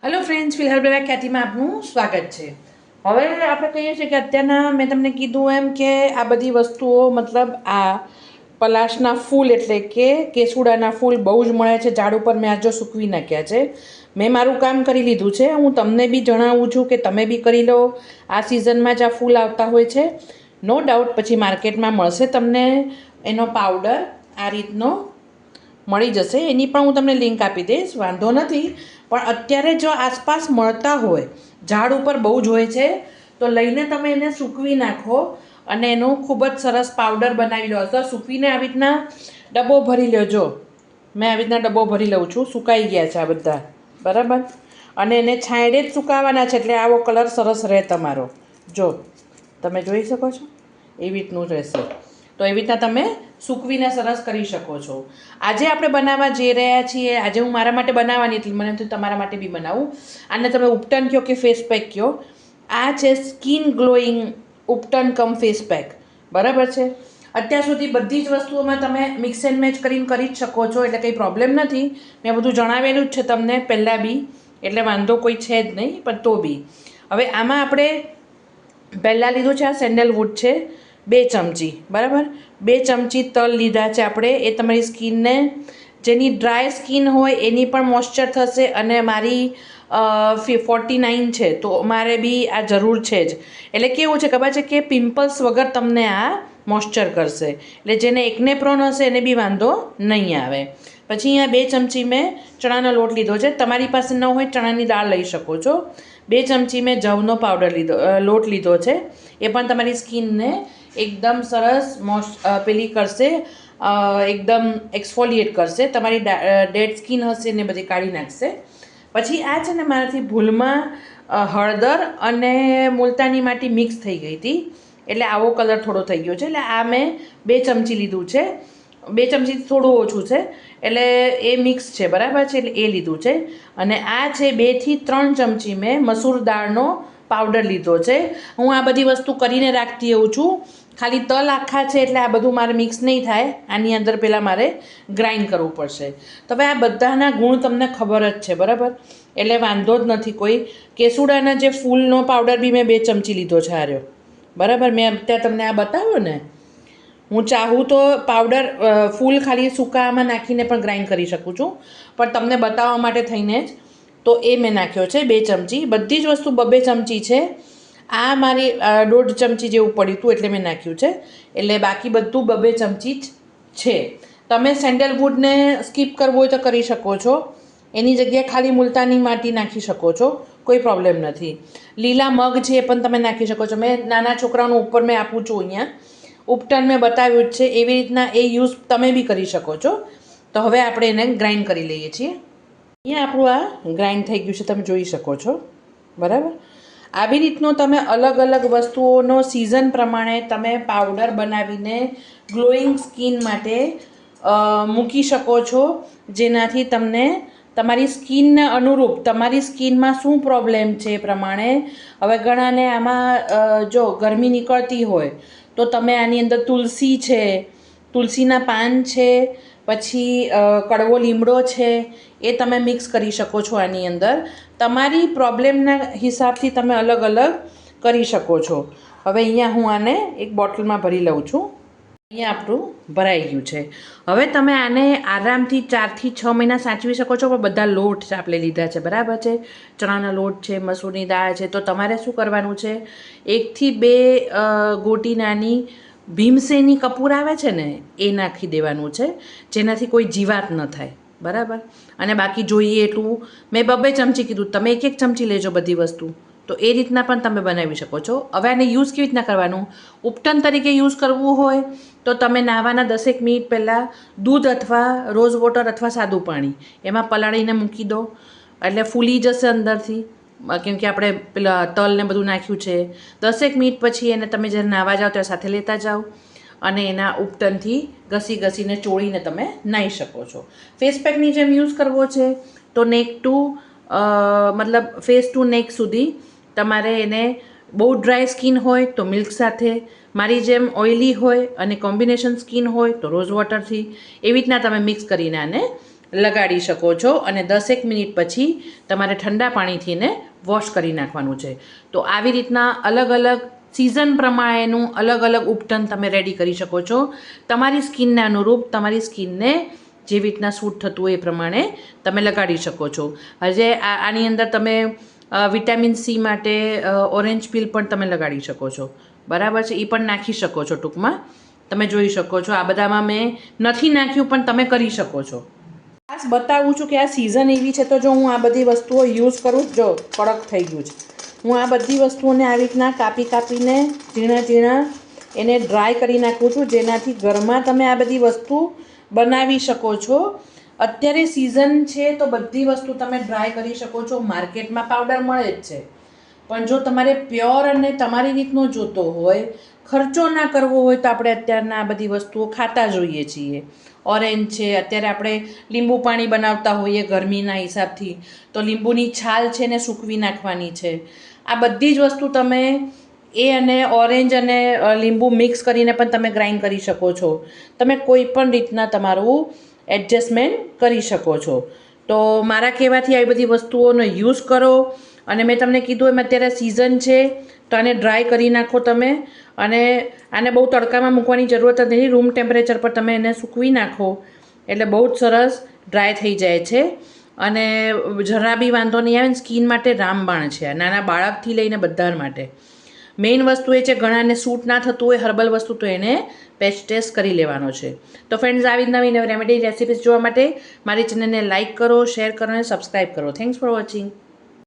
Hello friends, ફિલહાલ black ખ્યાતિમાં આપનું સ્વાગત છે. હવે આપણે કહીએ છીએ કે અત્યારના મેં તમને કીધું એમ કે આ બધી વસ્તુઓ મતલબ આ પલાશના ફૂલ એટલે કે કેસુડાના ફૂલ બહુ જ મળે છે ઝાડ ઉપર. મેં આ જો સૂકવી નાખ્યા છે. મેં મારું કામ કરી લીધું છે. હું તમને બી જણાવું છું કે તમે બી કરી લો. આ સિઝનમાં જ આ ફૂલ આવતા હોય છે. નો ડાઉટ પછી માર્કેટમાં મળશે તમને એનો પાવડર આ રીતનો મળી જશે. એની પણ હું તમને લિંક આપી દઈશ, વાંધો નથી. પણ અત્યારે જો આસપાસ મળતા હોય, ઝાડ ઉપર બહુ જ હોય છે, તો લઈને તમે એને સૂકવી નાખો અને એનો ખૂબ જ સરસ પાવડર બનાવી લો. તો સૂકવીને આવી રીતના ડબ્બો ભરી લો. જો મેં આવી રીતના ડબ્બો ભરી લઉં છું. સુકાઈ ગયા છે આ બધા, બરાબર. અને એને છાંયડે જ સુકાવવાના છે એટલે આવો કલર સરસ રહે તમારો. જો તમે જોઈ શકો છો એવી રીતનું રહેશે. તો એવી રીતના તમે સૂકવીને સરસ કરી શકો છો. આજે આપણે બનાવવા જઈ રહ્યા છીએ. આજે હું મારા માટે બનાવવાની હતી, મને તો તમારા માટે બી બનાવું. આને તમે ઉપટન કહો કે ફેસ પેક કહો. આ છે સ્કિન ગ્લોઈંગ ઉપટન કમ ફેસ પેક, બરાબર છે. અત્યાર સુધી બધી જ વસ્તુઓમાં તમે મિક્સ એન્ડ મેચ કરીને કરી જ શકો છો, એટલે કંઈ પ્રોબ્લેમ નથી. મેં બધું જણાવેલું જ છે તમને પહેલાં બી, એટલે વાંધો કોઈ છે જ નહીં. પણ તો બી હવે આમાં આપણે પહેલાં લીધું છે આ સેન્ડલવુડ છે 2 ચમચી, બરાબર. 2 ચમચી તલ લીધા છે આપણે. એ તમારી સ્કિનને, જેની ડ્રાય સ્કિન હોય એની પણ મોઇશ્ચર થશે. અને મારી 49 છે તો મારે બી આ જરૂર છે જ. એટલે કેવું છે ખબર છે કે પિમ્પલ્સ વગર તમને આ મોઇશ્ચર કરશે. એટલે જેને એકને પ્રોન હશે એને બી વાંધો નહીં આવે. પછી અહીંયા 2 ચમચી મેં ચણાનો લોટ લીધો છે. તમારી પાસે ન હોય ચણાની દાળ લઈ શકો છો. 2 ચમચી મેં જવનો પાવડર લોટ લીધો છે. એ પણ તમારી સ્કિનને એકદમ સરસ પેલી કરશે, એકદમ એક્સફોલિએટ કરશે. તમારી ડેડ સ્કિન હશે ને બધી કાઢી નાખશે. પછી આ છે ને મારાથી ભૂલમાં હળદર અને મુલતાની માટી મિક્સ થઈ ગઈ હતી, એટલે આવો કલર થોડો થઈ ગયો છે. એટલે આ મેં 2 ચમચી લીધું છે. 2 ચમચીથી થોડું ઓછું છે, એટલે એ મિક્સ છે, બરાબર છે. એટલે એ લીધું છે. અને આ છે 2 થી 3 ચમચી મેં મસૂર દાળનો પાવડર લીધો છે. હું આ બધી વસ્તુ કરીને રાખતી હોઉં છું. ખાલી તલ આખા છે એટલે આ બધું મારે મિક્સ નહીં થાય. આની અંદર પહેલાં મારે ગ્રાઇન્ડ કરવું પડશે. તો હવે આ બધાના ગુણ તમને ખબર જ છે, બરાબર. એટલે વાંધો જ નથી કોઈ. કેસુડાના જે ફૂલનો પાવડર બી મેં 2 ચમચી લીધો છે આર્યો, બરાબર. મેં અત્યારે તમને આ બતાવ્યો ને, હું ચાહું તો પાવડર ફૂલ ખાલી સૂકામાં નાખીને પણ ગ્રાઇન્ડ કરી શકું છું, પણ તમને બતાવવા માટે થઈને જ તો એ મેં નાખ્યો છે 2 ચમચી. બધી જ વસ્તુ 2 ચમચી છે. આ મારી 1.5 ચમચી જેવું પડ્યું હતું એટલે મેં નાખ્યું છે. એટલે બાકી બધું 2 ચમચી જ છે. તમે સેન્ડલવુડને સ્કીપ કરવું હોય તો કરી શકો છો. એની જગ્યાએ ખાલી મુલતાની માટી નાખી શકો છો, કોઈ પ્રોબ્લેમ નથી. લીલા મગ છે એ પણ તમે નાખી શકો છો. મેં નાના છોકરાઓનું ઉપર મેં આપું છું અહીંયા ઉપટન મેં બતાવ્યું જ છે. એવી રીતના એ યુઝ તમે બી કરી શકો છો. તો હવે આપણે એને ગ્રાઇન્ડ કરી લઈએ છીએ. અહીંયા આપણું આ ગ્રાઇન્ડ થઈ ગયું છે, તમે જોઈ શકો છો, બરાબર. આવી રીતનો તમે અલગ અલગ વસ્તુઓનો સિઝન પ્રમાણે તમે પાવડર બનાવીને ગ્લોઈંગ સ્કિન માટે મૂકી શકો છો, જેનાથી તમને તમારી સ્કિનને અનુરૂપ તમારી સ્કિનમાં શું પ્રોબ્લેમ છે એ પ્રમાણે. હવે ઘણાને આમાં જો ગરમી નીકળતી હોય તો તમે આની અંદર તુલસી છે, તુલસીના પાન છે, પછી કડવો લીમડો છે, એ તમે મિક્સ કરી શકો છો આની અંદર. તમારી પ્રોબ્લેમના હિસાબથી તમે અલગ અલગ કરી શકો છો. હવે અહીંયા હું આને એક બોટલમાં ભરી લઉં છું. અહીંયા આપણું ભરાઈ ગયું છે. હવે તમે આને આરામથી 4 થી 6 મહિના સાચવી શકો છો. પણ બધા લોટ આપણે લીધા છે, બરાબર છે. ચણાનો લોટ છે, મસૂરની દાળ છે. તો તમારે શું કરવાનું છે, 1 થી 2 ગોટી નાની ભીમસેની કપૂર આવે છે ને, એ નાખી દેવાનું છે, જેનાથી કોઈ જીવાત ન થાય, બરાબર. અને બાકી જોઈએ એટલું મેં 2 ચમચી કીધું, તમે 1 ચમચી લેજો બધી વસ્તુ. તો એ રીતના પણ તમે બનાવી શકો છો. હવે આને યુઝ કેવી રીતના કરવાનું, ઉપટન તરીકે યુઝ કરવું હોય તો તમે નાહવાના 10 મિનિટ પહેલાં દૂધ અથવા રોઝ વોટર અથવા સાદું પાણી એમાં પલાળીને મૂકી દો, એટલે ફૂલી જશે અંદરથી, કેમ કે આપણે પેલા તલને બધું નાખ્યું છે. 10 મિનિટ પછી એને તમે જ્યારે નાહવા જાઓ ત્યારે સાથે લેતા જાઓ અને એના ઉપટનથી ઘસીને ચોળીને તમે નાહી શકો છો. ફેસ પેકની જેમ યુઝ કરવો છે તો નેક ટુ મતલબ ફેસ ટુ નેક સુધી તમારે એને, બહુ ડ્રાય સ્કિન હોય તો મિલ્ક સાથે, મારી જેમ ઓઇલી હોય અને કોમ્બિનેશન સ્કિન હોય તો રોઝ વોટરથી, એવી રીતના તમે મિક્સ કરીને આને લગાડી શકો છો અને 10 મિનિટ પછી તમારે ઠંડા પાણીથી એને વોશ કરી નાખવાનું છે. તો આવી રીતના અલગ અલગ સિઝન પ્રમાણેનું અલગ અલગ ઉપટન તમે રેડી કરી શકો છો. તમારી સ્કિનને અનુરૂપ તમારી સ્કિનને જેવી રીતના સૂટ થતું હોય એ પ્રમાણે તમે લગાડી શકો છો. હજે આની અંદર તમે વિટામિન સી માટે ઓરેન્જ પીલ પણ તમે લગાડી શકો છો, બરાબર છે, એ પણ નાખી શકો છો. ટૂંકમાં તમે જોઈ શકો છો આ બધામાં મેં નથી નાખ્યું પણ તમે કરી શકો છો. ખાસ બતાવું છું કે આ સિઝન એવી છે તો જો હું આ બધી વસ્તુઓ યુઝ કરું, જો કડક થઈ ગયું છે, હું આ બધી વસ્તુઓને આવી રીતના કાપીને ઝીણા ઝીણા એને ડ્રાય કરી નાખું છું, જેનાથી ઘરમાં તમે આ બધી વસ્તુ બનાવી શકો છો. અત્યારે સિઝન છે તો બધી વસ્તુ તમે ડ્રાય કરી શકો છો. માર્કેટમાં પાવડર મળે જ છે, પણ જો તમારે પ્યોર અને તમારી રીતનો જોતો હોય, ખર્ચો ના કરવો હોય તો આપણે અત્યારના આ બધી વસ્તુઓ ખાતા જોઈએ છીએ. ઓરેન્જ છે, અત્યારે આપણે લીંબુ પાણી બનાવતા હોઈએ ગરમીના હિસાબથી, તો લીંબુની છાલ છે ને સૂકવી નાખવાની છે. આ બધી જ વસ્તુ તમે અને ઓરેન્જ અને લીંબુ મિક્સ કરીને પણ તમે ગ્રાઇન્ડ કરી શકો છો. તમે કોઈ પણ રીતના તમારું એડજસ્ટમેન્ટ કરી શકો છો. તો મારા કહેવાથી આવી બધી વસ્તુઓનો યુઝ કરો. અને મેં તમને કીધું એમ અત્યારે સિઝન છે તો આને ડ્રાય કરી નાખો તમે. અને આને બહુ તડકામાં મૂકવાની જરૂરત નથી, રૂમ ટેમ્પરેચર પર તમે એને સૂકવી નાખો એટલે બહુ જ સરસ ડ્રાય થઈ જાય છે. અને જરા બી વાંધો નહીં આવે ને. સ્કિન માટે રામબાણ છે, નાના બાળકથી લઈને બધા માટે. મેઇન વસ્તુ એ છે ઘણાને સૂટ ના થતું હોય હર્બલ વસ્તુ, તો એને પેચ ટેસ્ટ કરી લેવાનો છે. તો ફ્રેન્ડ્સ, આવી નવી નવી રેમેડી રેસિપીઝ જોવા માટે મારી ચેનલને લાઇક કરો, શેર કરો અને સબસ્ક્રાઈબ કરો. Thanks for watching.